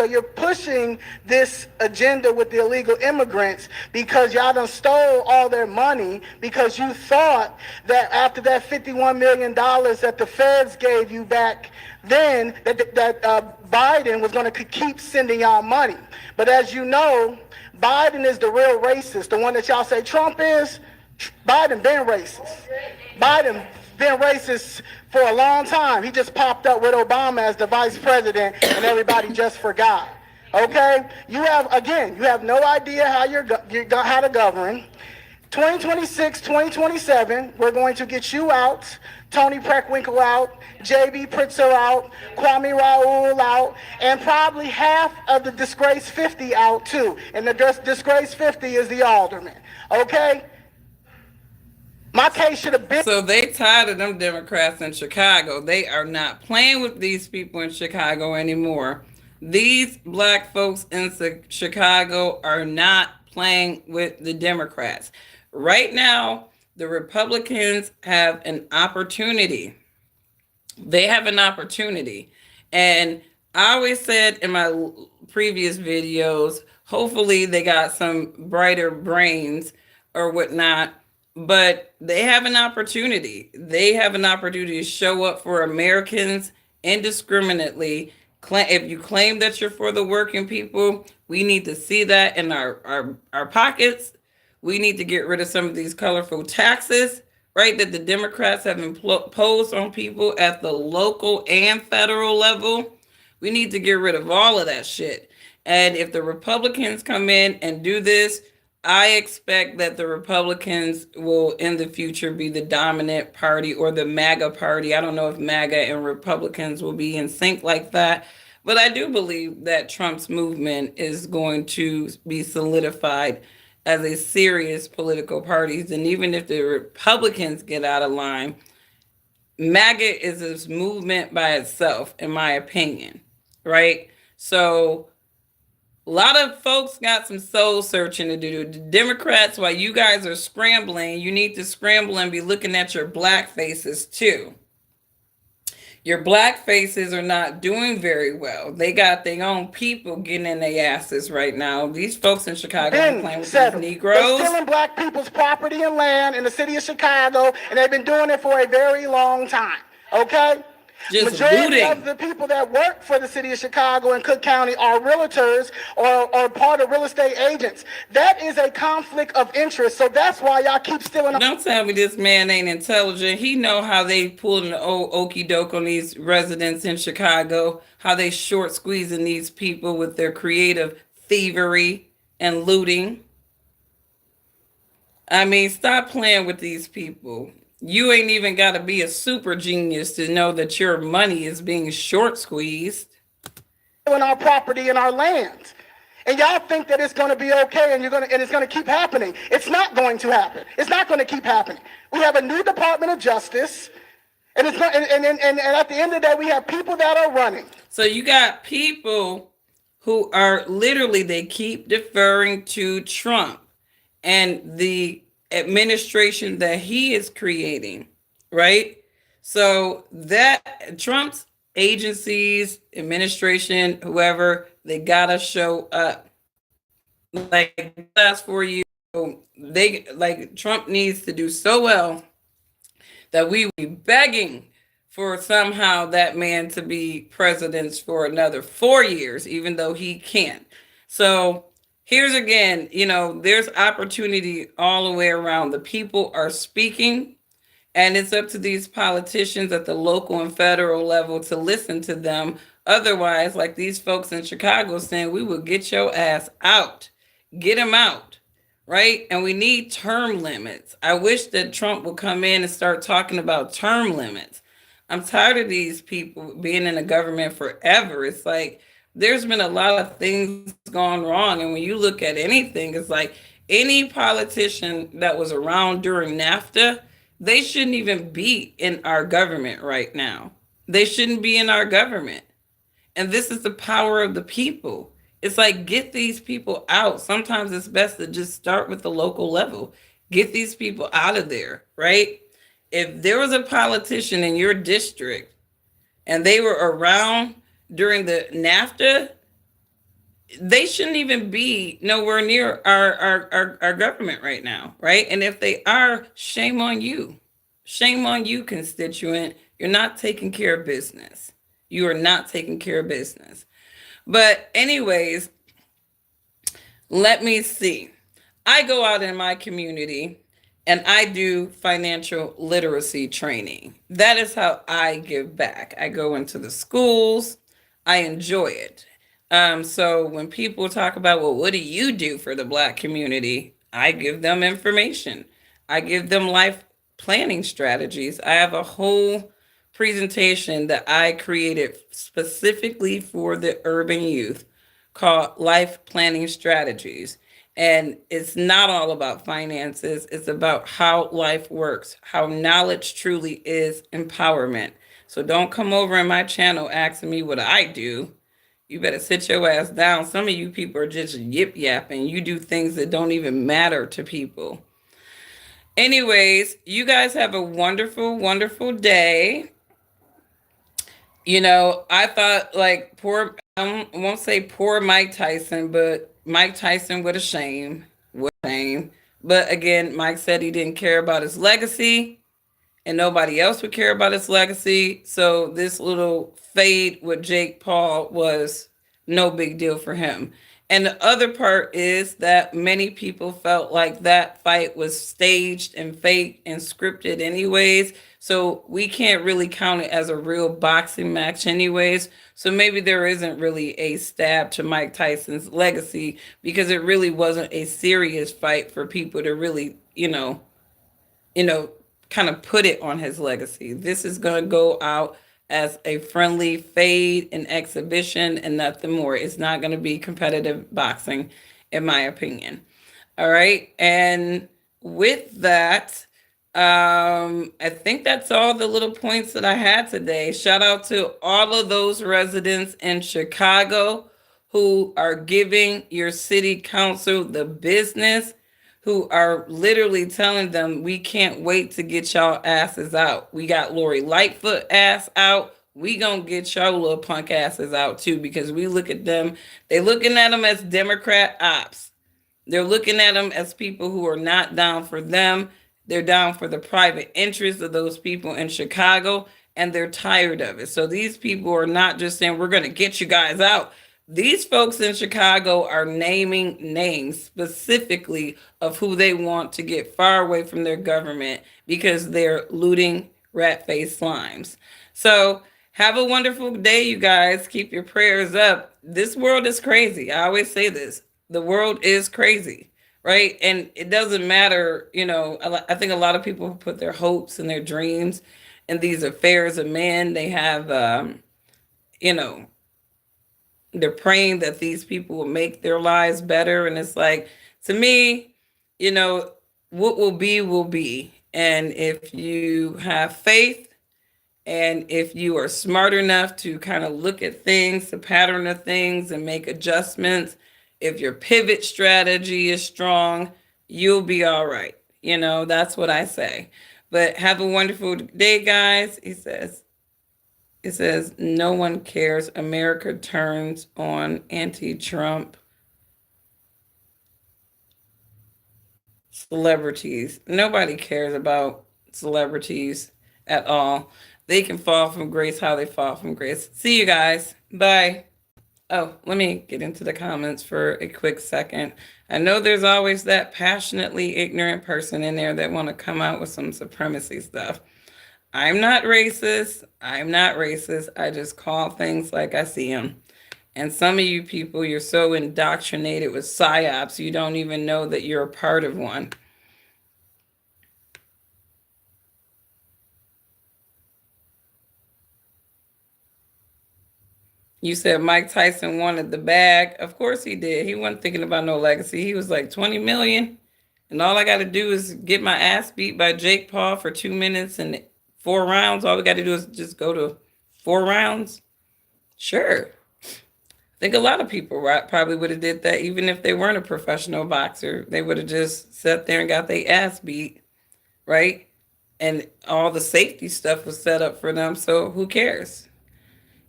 this agenda with the illegal immigrants because y'all done stole all their money because you thought that after that $51 million that the feds gave you back then that Biden was going to keep sending y'all money. But as you know, Biden is the real racist. The one that y'all say Trump is, Biden been racist. Biden been racist for a long time. He just popped up with Obama as the vice president and everybody just forgot. Okay? You have no idea how how to govern. 2026, 2027, we're going to get you out, Tony Preckwinkle out, J.B. Pritzker out, Kwame Raoul out, and probably half of the disgraced 50 out too. And the disgraced 50 is the alderman. Okay? My case should have been... So they tired of them Democrats in Chicago. They are not playing with these people in Chicago anymore. These black folks in Chicago are not playing with the Democrats. Right now, the Republicans have an opportunity. They have an opportunity. And I always said in my previous videos, hopefully they got some brighter brains or whatnot, but they have an opportunity. They have an opportunity to show up for Americans indiscriminately. If you claim that you're for the working people, we need to see that in our pockets. We need to get rid of some of these colorful taxes, right, that the Democrats have imposed on people at the local and federal level. We need to get rid of all of that shit. And if the Republicans come in and do this, I expect that the Republicans will in the future be the dominant party, or the MAGA party. I don't know if MAGA and Republicans will be in sync like that, but I do believe that Trump's movement is going to be solidified as a serious political party. And even if the Republicans get out of line, MAGA is this movement by itself, in my opinion, right? So a lot of folks got some soul searching to do. The Democrats, while you guys are scrambling, you need to scramble and be looking at your black faces too. Your black faces are not doing very well. They got their own people getting in their asses right now. These folks in Chicago are playing with these Negroes. They're stealing black people's property and land in the city of Chicago, and they've been doing it for a very long time. Okay? Just Majority looting. of the people that work for the city of Chicago and Cook County are realtors or part of real estate agents. That is a conflict of interest. So that's why y'all keep stealing. Don't tell me this man ain't intelligent. He know how they pulling the old okey doke on these residents in Chicago, how they short squeezing these people with their creative thievery and looting. I mean, stop playing with these people. You ain't even got to be a super genius to know that your money is being short squeezed. In our property and our land. And y'all think that it's going to be okay and it's going to keep happening. It's not going to happen. It's not going to keep happening. We have a new Department of Justice, and it's not, and at the end of the day, we have people that are running. So you got people who are literally, they keep deferring to Trump and the administration that he is creating, right? So that Trump's agencies, administration, whoever, they gotta show up. Like last 4 years, they like Trump needs to do so well that we be begging for somehow that man to be president for another 4 years, even though he can't. So here's again, there's opportunity all the way around. The people are speaking, and it's up to these politicians at the local and federal level to listen to them. Otherwise, like these folks in Chicago saying, we will get your ass out. Get him out, right? And we need term limits. I wish that Trump would come in and start talking about term limits. I'm tired of these people being in the government forever. It's like, there's been a lot of things gone wrong. And when you look at anything, it's like any politician that was around during NAFTA, they shouldn't even be in our government right now. They shouldn't be in our government. And this is the power of the people. It's like, get these people out. Sometimes it's best to just start with the local level. Get these people out of there, right? If there was a politician in your district and they were around during the NAFTA, they shouldn't even be nowhere near our government right now, right? And if they are, shame on you. Shame on you, constituent. You're not taking care of business. You are not taking care of business. But anyways, let me see. I go out in my community and I do financial literacy training. That is how I give back. I go into the schools. I enjoy it. So when people talk about, well, what do you do for the Black community? I give them information. I give them life planning strategies. I have a whole presentation that I created specifically for the urban youth called Life Planning Strategies. And it's not all about finances. It's about how life works, how knowledge truly is empowerment. So don't come over in my channel asking me what I do. You better sit your ass down. Some of you people are just yip yapping. You do things that don't even matter to people. Anyways, you guys have a wonderful, wonderful day. I thought like poor, I won't say poor Mike Tyson, but Mike Tyson with a shame, with a shame. But again, Mike said he didn't care about his legacy and nobody else would care about his legacy. So this little fade with Jake Paul was no big deal for him. And the other part is that many people felt like that fight was staged and fake and scripted, anyways. So we can't really count it as a real boxing match, anyways. So maybe there isn't really a stab to Mike Tyson's legacy because it really wasn't a serious fight for people to really, you know, kind of put it on his legacy. This is going to go out as a friendly fade and exhibition and nothing more. It's not going to be competitive boxing, in my opinion. All right. And with that, I think that's all the little points that I had today. Shout out to all of those residents in Chicago who are giving your city council the business, who are literally telling them, we can't wait to get y'all asses out. We got Lori Lightfoot ass out. We gonna get y'all little punk asses out too, because we look at them, they looking at them as Democrat ops. They're looking at them as people who are not down for them. They're down for the private interests of those people in Chicago, and they're tired of it. So these people are not just saying, we're going to get you guys out. These folks in Chicago are naming names specifically of who they want to get far away from their government because they're looting rat-faced slimes. So have a wonderful day, you guys. Keep your prayers up. This world is crazy. I always say this. The world is crazy, right? And it doesn't matter, I think a lot of people put their hopes and their dreams in these affairs of men. They have, you know, they're praying that these people will make their lives better. And it's like, to me, what will be, will be. And if you have faith, and if you are smart enough to kind of look at things, the pattern of things, and make adjustments, if your pivot strategy is strong, you'll be all right. That's what I say. But have a wonderful day, guys. It says, no one cares. America turns on anti-Trump celebrities. Nobody cares about celebrities at all. They can fall from grace how they fall from grace. See you guys. Bye. Oh, let me get into the comments for a quick second. I know there's always that passionately ignorant person in there that want to come out with some supremacy stuff. I'm not racist. I'm not racist. I just call things like I see them. And some of you people, you're so indoctrinated with psyops, you don't even know that you're a part of one. You said Mike Tyson wanted the bag. Of course he did. He wasn't thinking about no legacy. He was like, 20 million. And all I got to do is get my ass beat by Jake Paul for 2 minutes and 4 rounds. All we got to do is just go to 4 rounds. Sure. I think a lot of people probably would have did that even if they weren't a professional boxer. They would have just sat there and got their ass beat, right? And all the safety stuff was set up for them. So who cares?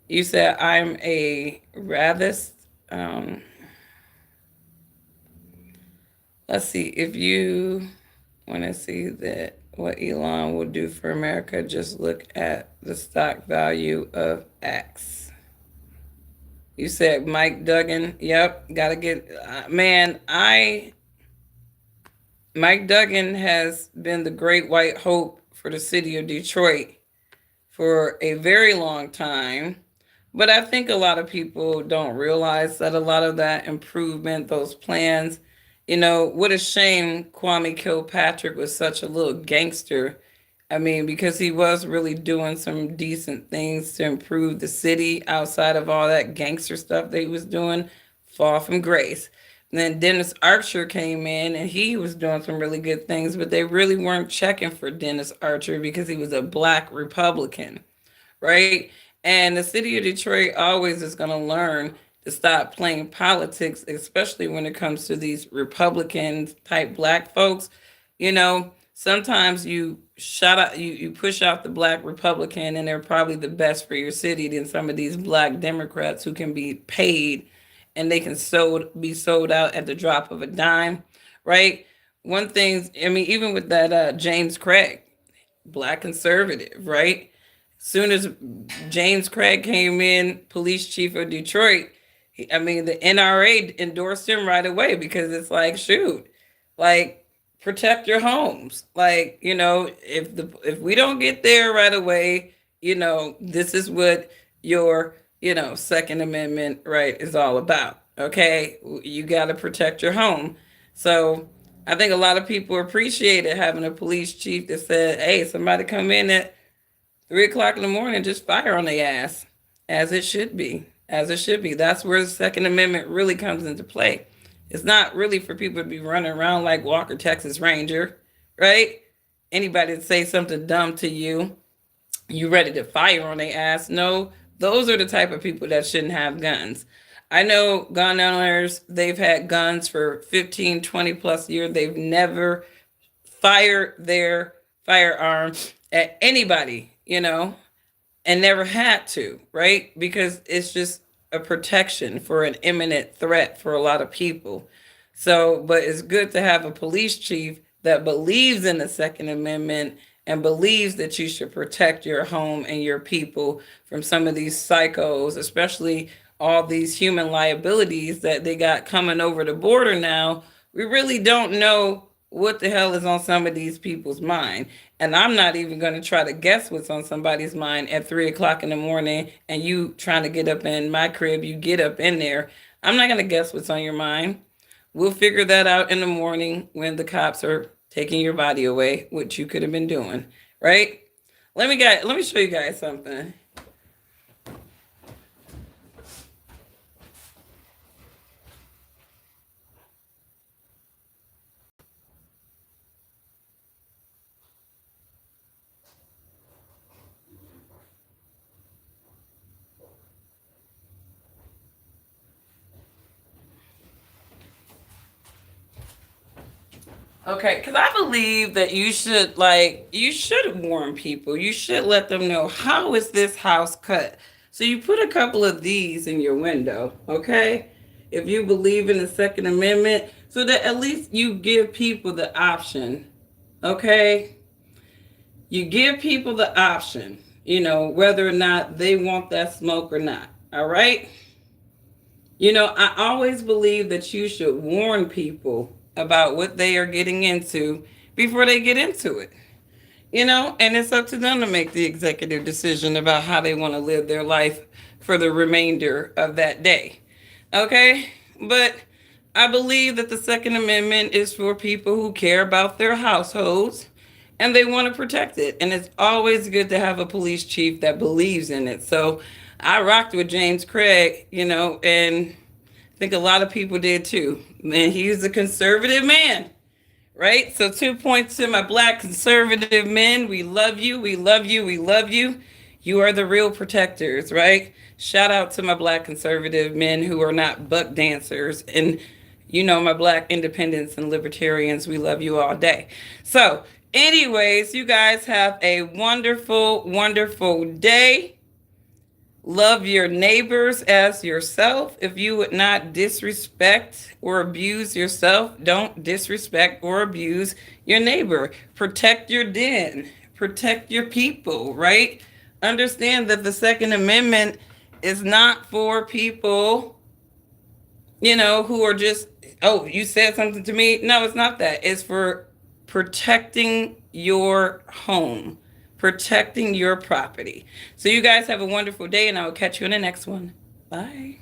You said I'm a rathist. Let's see. If you want to see that what Elon will do for America, just look at the stock value of X. You said Mike Duggan. Yep. Got to get, Mike Duggan has been the great white hope for the city of Detroit for a very long time. But I think a lot of people don't realize that a lot of that improvement, those plans, what a shame Kwame Kilpatrick was such a little gangster. I mean, because he was really doing some decent things to improve the city outside of all that gangster stuff that he was doing. Fall from grace. And then Dennis Archer came in and he was doing some really good things, but they really weren't checking for Dennis Archer because he was a black Republican, right? And the city of Detroit always is going to learn to stop playing politics, especially when it comes to these Republican type black folks. sometimes you you push out the black Republican, and they're probably the best for your city than some of these black Democrats who can be paid and they can be sold out at the drop of a dime, right? One thing, I mean, even with that James Craig, black conservative, right? Soon as James Craig came in, police chief of Detroit, I mean, the NRA endorsed him right away because it's like, shoot, like protect your homes. Like, if we don't get there right away, this is what your, Second Amendment right is all about. Okay, you got to protect your home. So I think a lot of people appreciated having a police chief that said, "Hey, somebody come in at 3 o'clock in the morning, just fire on their ass," as it should be. As it should be. That's where the Second Amendment really comes into play. It's not really for people to be running around like Walker, Texas Ranger, right? Anybody to say something dumb to you, you ready to fire on their ass. No, those are the type of people that shouldn't have guns. I know gun owners, they've had guns for 15, 20 plus years. They've never fired their firearm at anybody, and never had to, right? Because it's just a protection for an imminent threat for a lot of people. So, but it's good to have a police chief that believes in the Second Amendment and believes that you should protect your home and your people from some of these psychos, especially all these human liabilities that they got coming over the border now. We really don't know what the hell is on some of these people's mind. And I'm not even going to try to guess what's on somebody's mind at 3 o'clock in the morning and you trying to get up in my crib, you get up in there. I'm not going to guess what's on your mind. We'll figure that out in the morning when the cops are taking your body away, which you could have been doing, right? Let me show you guys something. Okay, because I believe that you should warn people. You should let them know, how is this house cut? So you put a couple of these in your window, okay? If you believe in the Second Amendment, so that at least you give people the option, okay? You give people the option, whether or not they want that smoke or not, all right? I always believe that you should warn people about what they are getting into before they get into it. And it's up to them to make the executive decision about how they want to live their life for the remainder of that day. Okay? But I believe that the Second Amendment is for people who care about their households and they want to protect it. And it's always good to have a police chief that believes in it. So I rocked with James Craig, and I think a lot of people did too. Man, he's a conservative man, right? So 2 points to my black conservative men. We love you. We love you. We love you. You are the real protectors, right? Shout out to my black conservative men who are not buck dancers. And my black independents and libertarians, we love you all day. So anyways, you guys have a wonderful, wonderful day. Love your neighbors as yourself. If you would not disrespect or abuse yourself, don't disrespect or abuse your neighbor. Protect your den. Protect your people, right? Understand that the Second Amendment is not for people, who are just, oh, you said something to me. No, it's not that. It's for protecting your home, protecting your property. So you guys have a wonderful day, and I will catch you in the next one. Bye.